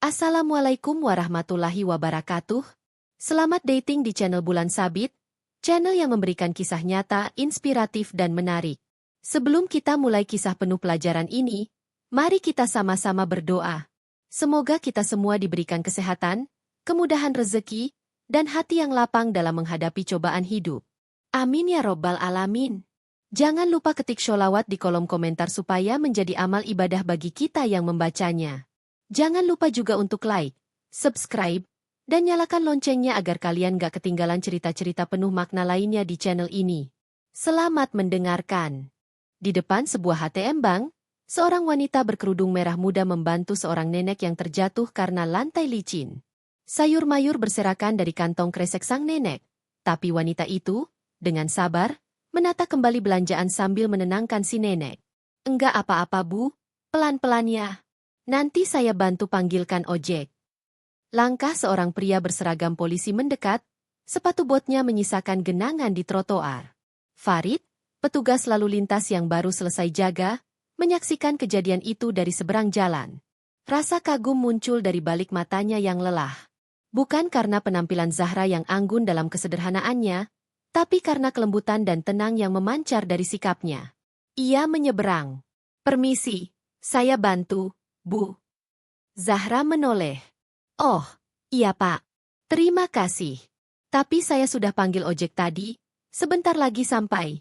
Assalamualaikum warahmatullahi wabarakatuh. Selamat dating di channel Bulan Sabit, channel yang memberikan kisah nyata, inspiratif dan menarik. Sebelum kita mulai kisah penuh pelajaran ini, mari kita sama-sama berdoa. Semoga kita semua diberikan kesehatan, kemudahan rezeki, dan hati yang lapang dalam menghadapi cobaan hidup. Amin ya robbal alamin. Jangan lupa ketik sholawat di kolom komentar supaya menjadi amal ibadah bagi kita yang membacanya. Jangan lupa juga untuk like, subscribe, dan nyalakan loncengnya agar kalian gak ketinggalan cerita-cerita penuh makna lainnya di channel ini. Selamat mendengarkan. Di depan sebuah ATM Bank, seorang wanita berkerudung merah muda membantu seorang nenek yang terjatuh karena lantai licin. Sayur mayur berserakan dari kantong kresek sang nenek, tapi wanita itu, dengan sabar, menata kembali belanjaan sambil menenangkan si nenek. Enggak apa-apa Bu, pelan-pelan ya. Nanti saya bantu panggilkan ojek. Langkah seorang pria berseragam polisi mendekat, sepatu botnya menyisakan genangan di trotoar. Farid, petugas lalu lintas yang baru selesai jaga, menyaksikan kejadian itu dari seberang jalan. Rasa kagum muncul dari balik matanya yang lelah. Bukan karena penampilan Zahra yang anggun dalam kesederhanaannya, tapi karena kelembutan dan tenang yang memancar dari sikapnya. Ia menyeberang. Permisi, saya bantu. Bu. Zahra menoleh. Oh, iya Pak. Terima kasih. Tapi saya sudah panggil ojek tadi, sebentar lagi sampai.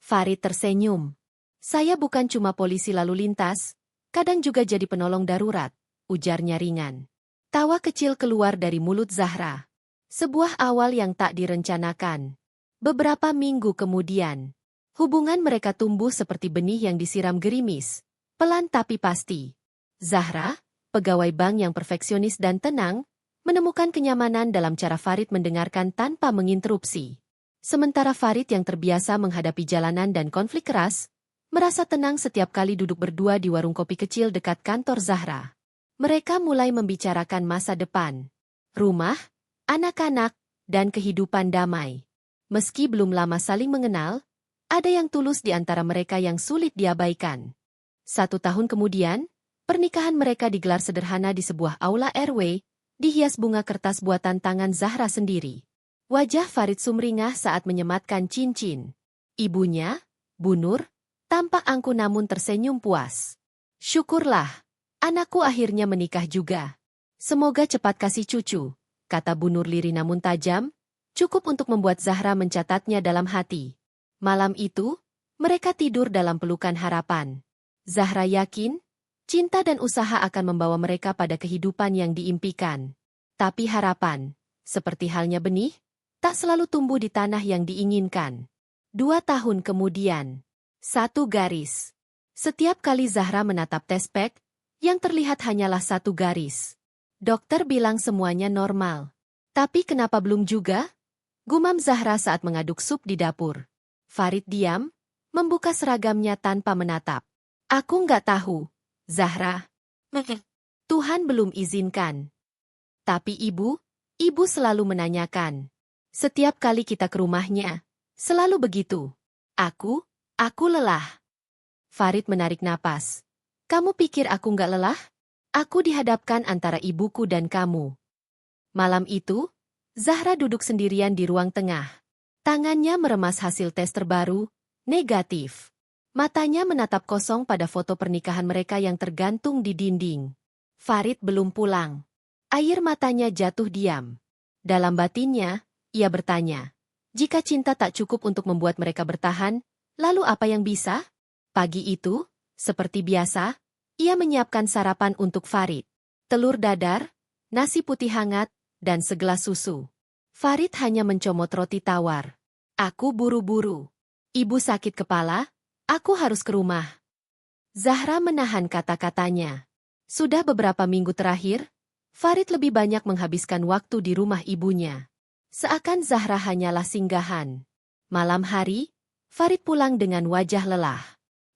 Farid tersenyum. Saya bukan cuma polisi lalu lintas, kadang juga jadi penolong darurat, ujarnya ringan. Tawa kecil keluar dari mulut Zahra. Sebuah awal yang tak direncanakan. Beberapa minggu kemudian, hubungan mereka tumbuh seperti benih yang disiram gerimis, pelan tapi pasti. Zahra, pegawai bank yang perfeksionis dan tenang, menemukan kenyamanan dalam cara Farid mendengarkan tanpa menginterupsi. Sementara Farid yang terbiasa menghadapi jalanan dan konflik keras, merasa tenang setiap kali duduk berdua di warung kopi kecil dekat kantor Zahra. Mereka mulai membicarakan masa depan, rumah, anak-anak, dan kehidupan damai. Meski belum lama saling mengenal, ada yang tulus di antara mereka yang sulit diabaikan. 1 tahun kemudian, pernikahan mereka digelar sederhana di sebuah aula RW, dihias bunga kertas buatan tangan Zahra sendiri. Wajah Farid sumringah saat menyematkan cincin. Ibunya, Bu Nur, tampak angkuh namun tersenyum puas. Syukurlah, anakku akhirnya menikah juga. Semoga cepat kasih cucu, kata Bu Nur lirih namun tajam, cukup untuk membuat Zahra mencatatnya dalam hati. Malam itu, mereka tidur dalam pelukan harapan. Zahra yakin, cinta dan usaha akan membawa mereka pada kehidupan yang diimpikan. Tapi harapan, seperti halnya benih, tak selalu tumbuh di tanah yang diinginkan. 2 tahun kemudian, 1 garis. Setiap kali Zahra menatap tespek, yang terlihat hanyalah 1 garis. Dokter bilang semuanya normal. Tapi kenapa belum juga? Gumam Zahra saat mengaduk sup di dapur. Farid diam, membuka seragamnya tanpa menatap. Aku nggak tahu. Zahra, Tuhan belum izinkan. Tapi ibu selalu menanyakan. Setiap kali kita ke rumahnya, selalu begitu. Aku lelah. Farid menarik napas. Kamu pikir aku nggak lelah? Aku dihadapkan antara ibuku dan kamu. Malam itu, Zahra duduk sendirian di ruang tengah. Tangannya meremas hasil tes terbaru, negatif. Matanya menatap kosong pada foto pernikahan mereka yang tergantung di dinding. Farid belum pulang. Air matanya jatuh diam. Dalam batinnya, ia bertanya, jika cinta tak cukup untuk membuat mereka bertahan, lalu apa yang bisa? Pagi itu, seperti biasa, ia menyiapkan sarapan untuk Farid. Telur dadar, nasi putih hangat, dan segelas susu. Farid hanya mencomot roti tawar. Aku buru-buru. Ibu sakit kepala, aku harus ke rumah. Zahra menahan kata-katanya. Sudah beberapa minggu terakhir, Farid lebih banyak menghabiskan waktu di rumah ibunya. Seakan Zahra hanyalah singgahan. Malam hari, Farid pulang dengan wajah lelah.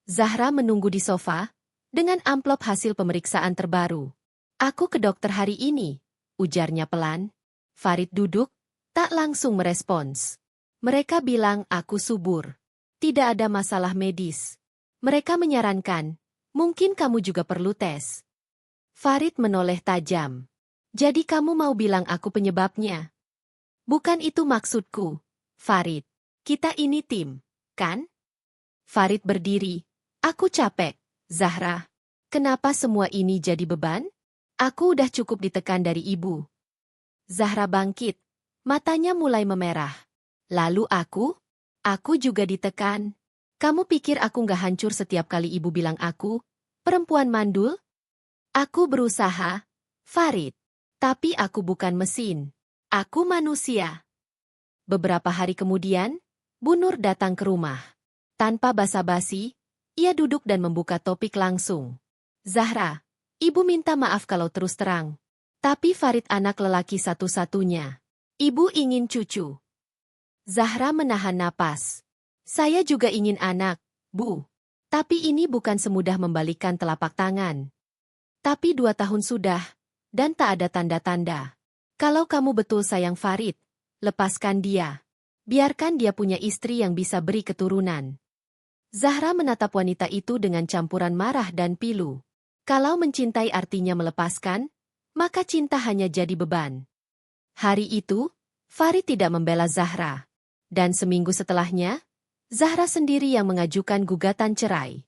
Zahra menunggu di sofa, dengan amplop hasil pemeriksaan terbaru. Aku ke dokter hari ini, ujarnya pelan. Farid duduk, tak langsung merespons. Mereka bilang aku subur. Tidak ada masalah medis. Mereka menyarankan, mungkin kamu juga perlu tes. Farid menoleh tajam. Jadi kamu mau bilang aku penyebabnya? Bukan itu maksudku, Farid. Kita ini tim, kan? Farid berdiri. Aku capek, Zahra. Kenapa semua ini jadi beban? Aku udah cukup ditekan dari ibu. Zahra bangkit. Matanya mulai memerah. Lalu aku? Aku juga ditekan. Kamu pikir aku nggak hancur setiap kali ibu bilang aku, perempuan mandul? Aku berusaha, Farid. Tapi aku bukan mesin. Aku manusia. Beberapa hari kemudian, Bu Nur datang ke rumah. Tanpa basa-basi, ia duduk dan membuka topik langsung. Zahra, ibu minta maaf kalau terus terang. Tapi Farid anak lelaki satu-satunya. Ibu ingin cucu. Zahra menahan napas. Saya juga ingin anak, Bu. Tapi ini bukan semudah membalikkan telapak tangan. Tapi 2 tahun sudah, dan tak ada tanda-tanda. Kalau kamu betul sayang Farid, lepaskan dia. Biarkan dia punya istri yang bisa beri keturunan. Zahra menatap wanita itu dengan campuran marah dan pilu. Kalau mencintai artinya melepaskan, maka cinta hanya jadi beban. Hari itu, Farid tidak membela Zahra. Dan seminggu setelahnya, Zahra sendiri yang mengajukan gugatan cerai.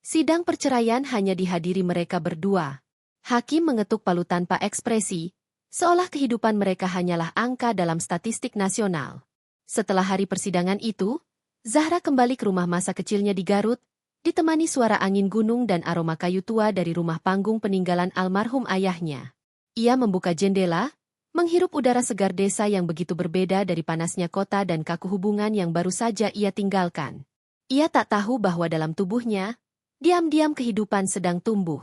Sidang perceraian hanya dihadiri mereka berdua. Hakim mengetuk palu tanpa ekspresi, seolah kehidupan mereka hanyalah angka dalam statistik nasional. Setelah hari persidangan itu, Zahra kembali ke rumah masa kecilnya di Garut, ditemani suara angin gunung dan aroma kayu tua dari rumah panggung peninggalan almarhum ayahnya. Ia membuka jendela, menghirup udara segar desa yang begitu berbeda dari panasnya kota dan kaku hubungan yang baru saja ia tinggalkan. Ia tak tahu bahwa dalam tubuhnya, diam-diam kehidupan sedang tumbuh.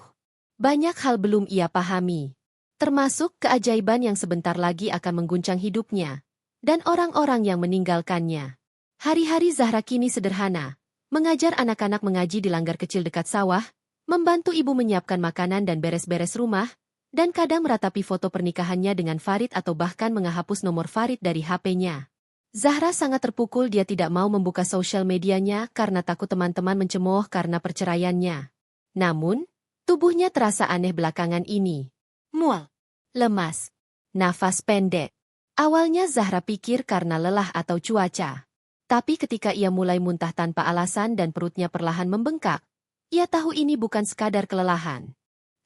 Banyak hal belum ia pahami, termasuk keajaiban yang sebentar lagi akan mengguncang hidupnya, dan orang-orang yang meninggalkannya. Hari-hari Zahra kini sederhana, mengajar anak-anak mengaji di langgar kecil dekat sawah, membantu ibu menyiapkan makanan dan beres-beres rumah, dan kadang meratapi foto pernikahannya dengan Farid atau bahkan menghapus nomor Farid dari HP-nya. Zahra sangat terpukul dia tidak mau membuka sosial medianya karena takut teman-teman mencemooh karena perceraiannya. Namun, tubuhnya terasa aneh belakangan ini. Mual, lemas, nafas pendek. Awalnya Zahra pikir karena lelah atau cuaca. Tapi ketika ia mulai muntah tanpa alasan dan perutnya perlahan membengkak, ia tahu ini bukan sekadar kelelahan.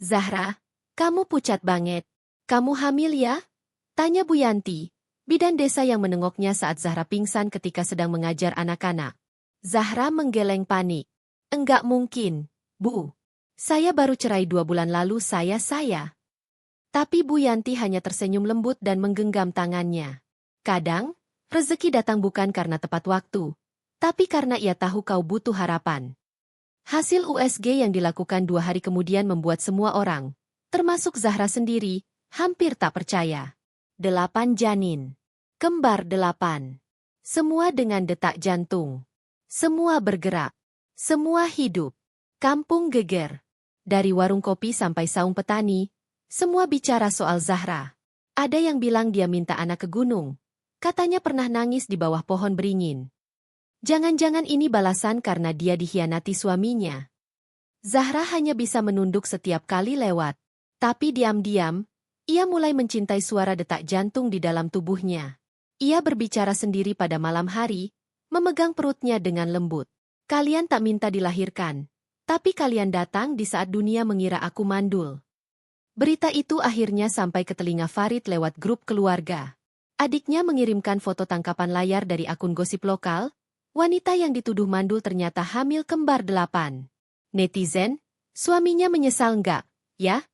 Zahra, kamu pucat banget. Kamu hamil ya? Tanya Bu Yanti, bidan desa yang menengoknya saat Zahra pingsan ketika sedang mengajar anak-anak. Zahra menggeleng panik. Enggak mungkin, Bu. Saya baru cerai 2 bulan lalu saya. Tapi Bu Yanti hanya tersenyum lembut dan menggenggam tangannya. Kadang, rezeki datang bukan karena tepat waktu, tapi karena ia tahu kau butuh harapan. Hasil USG yang dilakukan 2 hari kemudian membuat semua orang, termasuk Zahra sendiri, hampir tak percaya. 8 janin. Kembar 8. Semua dengan detak jantung. Semua bergerak. Semua hidup. Kampung geger. Dari warung kopi sampai saung petani, semua bicara soal Zahra. Ada yang bilang dia minta anak ke gunung. Katanya pernah nangis di bawah pohon beringin. Jangan-jangan ini balasan karena dia dikhianati suaminya. Zahra hanya bisa menunduk setiap kali lewat. Tapi diam-diam, ia mulai mencintai suara detak jantung di dalam tubuhnya. Ia berbicara sendiri pada malam hari, memegang perutnya dengan lembut. Kalian tak minta dilahirkan. Tapi kalian datang di saat dunia mengira aku mandul. Berita itu akhirnya sampai ke telinga Farid lewat grup keluarga. Adiknya mengirimkan foto tangkapan layar dari akun gosip lokal, wanita yang dituduh mandul ternyata hamil kembar 8. Netizen, suaminya menyesal enggak, ya?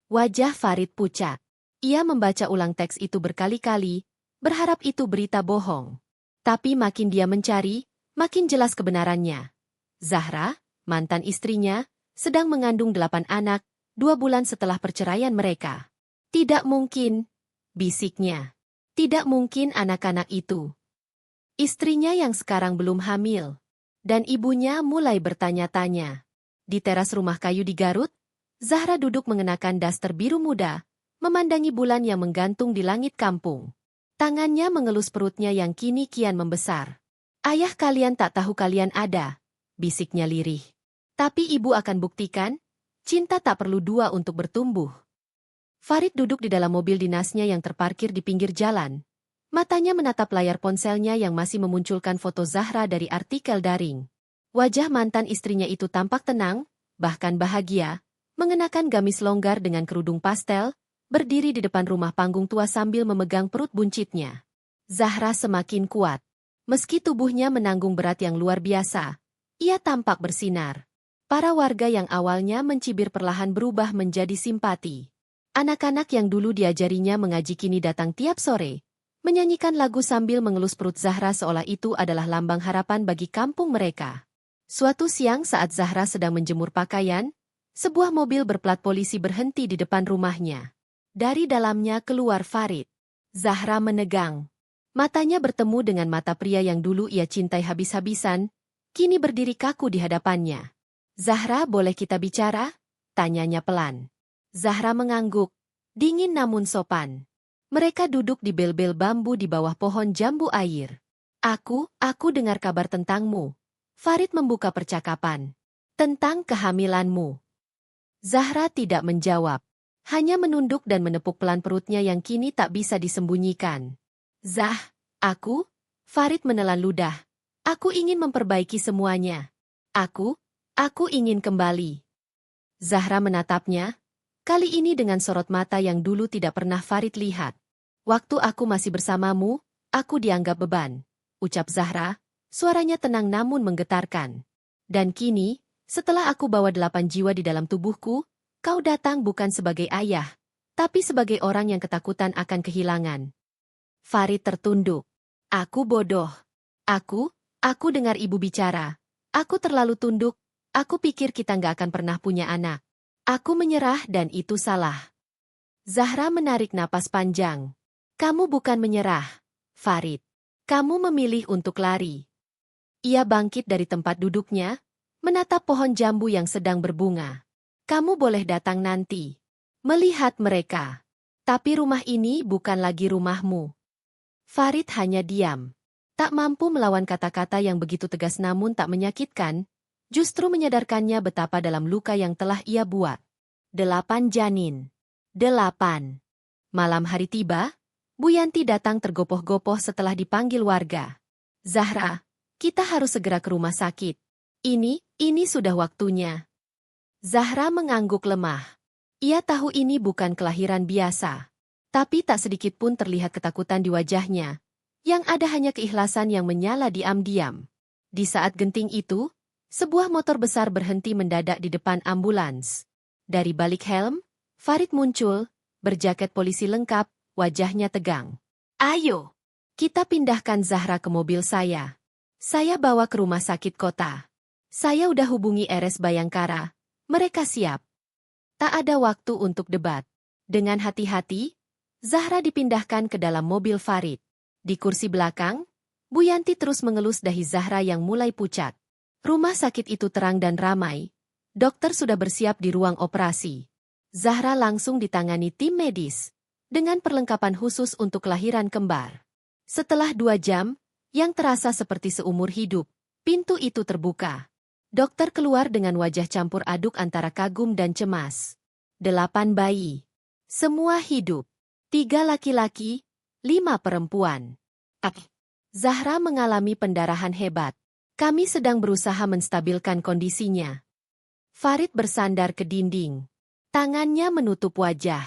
Wajah Farid pucat. Ia membaca ulang teks itu berkali-kali, berharap itu berita bohong. Tapi makin dia mencari, makin jelas kebenarannya. Zahra, mantan istrinya, sedang mengandung 8 anak, 2 bulan setelah perceraian mereka. Tidak mungkin, bisiknya. Tidak mungkin anak-anak itu. Istrinya yang sekarang belum hamil. Dan ibunya mulai bertanya-tanya. Di teras rumah kayu di Garut, Zahra duduk mengenakan daster biru muda, memandangi bulan yang menggantung di langit kampung. Tangannya mengelus perutnya yang kini kian membesar. Ayah kalian tak tahu kalian ada, bisiknya lirih. Tapi ibu akan buktikan, Cinta tak perlu dua untuk bertumbuh. Farid duduk di dalam mobil dinasnya yang terparkir di pinggir jalan. Matanya menatap layar ponselnya yang masih memunculkan foto Zahra dari artikel daring. Wajah mantan istrinya itu tampak tenang, bahkan bahagia, mengenakan gamis longgar dengan kerudung pastel, berdiri di depan rumah panggung tua sambil memegang perut buncitnya. Zahra semakin kuat. Meski tubuhnya menanggung berat yang luar biasa, ia tampak bersinar. Para warga yang awalnya mencibir perlahan berubah menjadi simpati. Anak-anak yang dulu diajarinya mengaji kini datang tiap sore, menyanyikan lagu sambil mengelus perut Zahra seolah itu adalah lambang harapan bagi kampung mereka. Suatu siang saat Zahra sedang menjemur pakaian, sebuah mobil berplat polisi berhenti di depan rumahnya. Dari dalamnya keluar Farid. Zahra menegang. Matanya bertemu dengan mata pria yang dulu ia cintai habis-habisan, kini berdiri kaku di hadapannya. "Zahra, boleh kita bicara?" tanyanya pelan. Zahra mengangguk, dingin namun sopan. Mereka duduk di bel-bel bambu di bawah pohon jambu air. Aku dengar kabar tentangmu." Farid membuka percakapan. "Tentang kehamilanmu." Zahra tidak menjawab. Hanya menunduk dan menepuk pelan perutnya yang kini tak bisa disembunyikan. Aku?" Farid menelan ludah. "Aku ingin memperbaiki semuanya. Aku ingin kembali." Zahra menatapnya, kali ini dengan sorot mata yang dulu tidak pernah Farid lihat. "Waktu aku masih bersamamu, aku dianggap beban," ucap Zahra, suaranya tenang namun menggetarkan. "Dan kini, setelah aku bawa 8 jiwa di dalam tubuhku, kau datang bukan sebagai ayah, tapi sebagai orang yang ketakutan akan kehilangan." Farid tertunduk. "Aku bodoh. Aku dengar ibu bicara. Aku terlalu tunduk, aku pikir kita nggak akan pernah punya anak. Aku menyerah dan itu salah." Zahra menarik napas panjang. "Kamu bukan menyerah, Farid. Kamu memilih untuk lari." Ia bangkit dari tempat duduknya, menatap pohon jambu yang sedang berbunga. "Kamu boleh datang nanti, melihat mereka. Tapi rumah ini bukan lagi rumahmu." Farid hanya diam. Tak mampu melawan kata-kata yang begitu tegas namun tak menyakitkan, justru menyadarkannya betapa dalam luka yang telah ia buat. 8 janin. 8. Malam hari tiba, Bu Yanti datang tergopoh-gopoh setelah dipanggil warga. "Zahra, kita harus segera ke rumah sakit. Ini sudah waktunya." Zahra mengangguk lemah. Ia tahu ini bukan kelahiran biasa. Tapi tak sedikit pun terlihat ketakutan di wajahnya. Yang ada hanya keikhlasan yang menyala diam-diam. Di saat genting itu, sebuah motor besar berhenti mendadak di depan ambulans. Dari balik helm, Farid muncul, berjaket polisi lengkap, wajahnya tegang. "Ayo, kita pindahkan Zahra ke mobil saya. Saya bawa ke rumah sakit kota. Saya udah hubungi RS Bayangkara. Mereka siap." Tak ada waktu untuk debat. Dengan hati-hati, Zahra dipindahkan ke dalam mobil Farid. Di kursi belakang, Bu Yanti terus mengelus dahi Zahra yang mulai pucat. Rumah sakit itu terang dan ramai. Dokter sudah bersiap di ruang operasi. Zahra langsung ditangani tim medis, dengan perlengkapan khusus untuk kelahiran kembar. Setelah 2 jam, yang terasa seperti seumur hidup, pintu itu terbuka. Dokter keluar dengan wajah campur aduk antara kagum dan cemas. 8 bayi. Semua hidup. 3 laki-laki, 5 perempuan. Zahra mengalami pendarahan hebat. Kami sedang berusaha menstabilkan kondisinya. Farid bersandar ke dinding. Tangannya menutup wajah.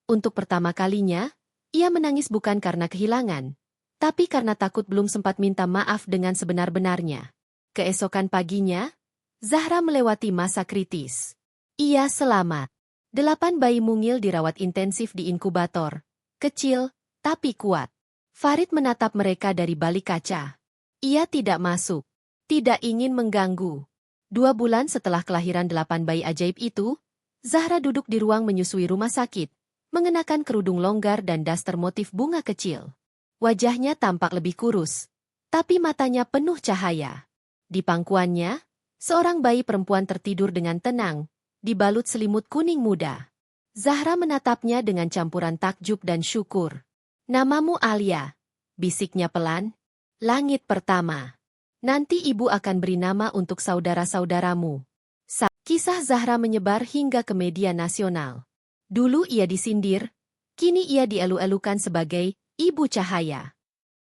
Untuk pertama kalinya, ia menangis bukan karena kehilangan, tapi karena takut belum sempat minta maaf dengan sebenar-benarnya. Keesokan paginya, Zahra melewati masa kritis. Ia selamat. 8 bayi mungil dirawat intensif di inkubator. Kecil, tapi kuat. Farid menatap mereka dari balik kaca. Ia tidak masuk. Tidak ingin mengganggu. 2 bulan setelah kelahiran 8 bayi ajaib itu, Zahra duduk di ruang menyusui rumah sakit, mengenakan kerudung longgar dan daster motif bunga kecil. Wajahnya tampak lebih kurus, tapi matanya penuh cahaya. Di pangkuannya, seorang bayi perempuan tertidur dengan tenang, dibalut selimut kuning muda. Zahra menatapnya dengan campuran takjub dan syukur. "Namamu Alia," bisiknya pelan. "Langit pertama. Nanti ibu akan beri nama untuk saudara-saudaramu." Kisah Zahra menyebar hingga ke media nasional. Dulu ia disindir, kini ia dielu-elukan sebagai ibu cahaya.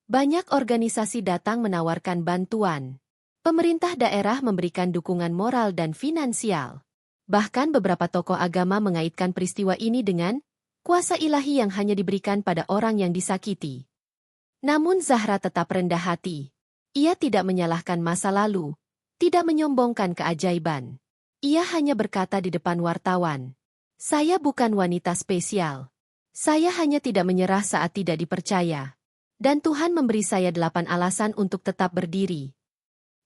Banyak organisasi datang menawarkan bantuan. Pemerintah daerah memberikan dukungan moral dan finansial. Bahkan beberapa tokoh agama mengaitkan peristiwa ini dengan kuasa ilahi yang hanya diberikan pada orang yang disakiti. Namun Zahra tetap rendah hati. Ia tidak menyalahkan masa lalu, tidak menyombongkan keajaiban. Ia hanya berkata di depan wartawan, "Saya bukan wanita spesial. Saya hanya tidak menyerah saat tidak dipercaya. Dan Tuhan memberi saya 8 alasan untuk tetap berdiri."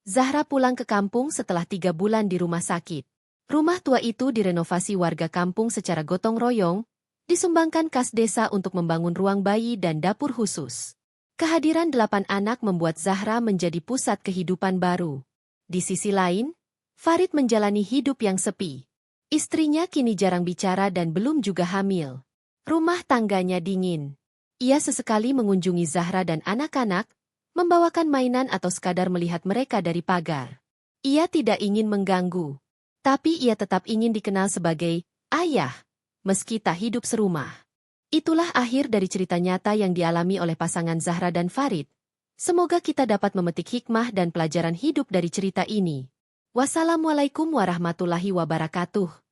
Zahra pulang ke kampung setelah 3 bulan di rumah sakit. Rumah tua itu direnovasi warga kampung secara gotong royong, disumbangkan kas desa untuk membangun ruang bayi dan dapur khusus. Kehadiran 8 anak membuat Zahra menjadi pusat kehidupan baru. Di sisi lain, Farid menjalani hidup yang sepi. Istrinya kini jarang bicara dan belum juga hamil. Rumah tangganya dingin. Ia sesekali mengunjungi Zahra dan anak-anak, membawakan mainan atau sekadar melihat mereka dari pagar. Ia tidak ingin mengganggu, tapi ia tetap ingin dikenal sebagai ayah, meski tak hidup serumah. Itulah akhir dari cerita nyata yang dialami oleh pasangan Zahra dan Farid. Semoga kita dapat memetik hikmah dan pelajaran hidup dari cerita ini. Wassalamualaikum warahmatullahi wabarakatuh.